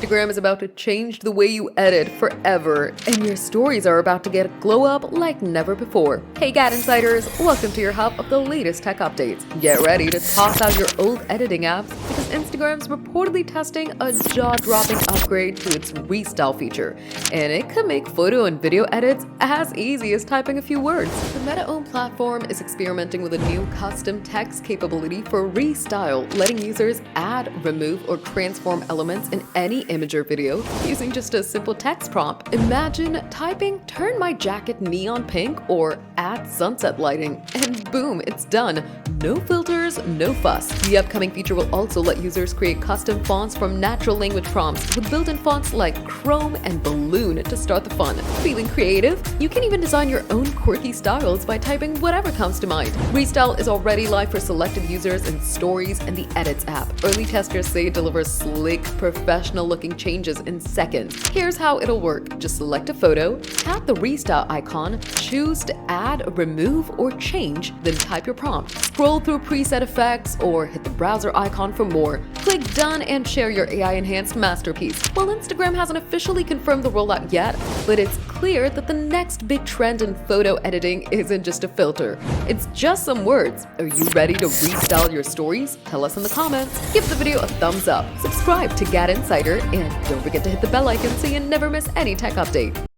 Instagram is about to change the way you edit forever, and your stories are about to get a glow up like never before. Hey GadInsiders, welcome to your hub of the latest tech updates. Get ready to toss out your old editing apps because Instagram's reportedly testing a jaw-dropping upgrade to its Restyle feature, and it could make photo and video edits as easy as typing a few words. The Meta-owned platform is experimenting with a new custom text capability for Restyle, letting users add, remove, or transform elements in any image or video using just a simple text prompt. Imagine typing "turn my jacket neon pink" or "add sunset lighting," and boom, it's done. No filters, no fuss. The upcoming feature will also let users create custom fonts from natural language prompts with built-in fonts like Chrome and Balloon to start the fun. Feeling creative? You can even design your own quirky styles by typing whatever comes to mind. Restyle is already live for selected users in Stories and the Edits app. Early testers say it delivers slick, professional-looking changes in seconds. Here's how it'll work. Just select a photo, tap the Restyle icon, choose to add, remove, or change, then type your prompt. Scroll through preset effects or hit the browser icon for more. Click done and share your AI-enhanced masterpiece. While Instagram hasn't officially confirmed the rollout yet, but it's clear that the next big trend in photo editing isn't just a filter. It's just some words. Are you ready to restyle your stories? Tell us in the comments. Give the video a thumbs up, subscribe to GadInsider, and don't forget to hit the bell icon so you never miss any tech update.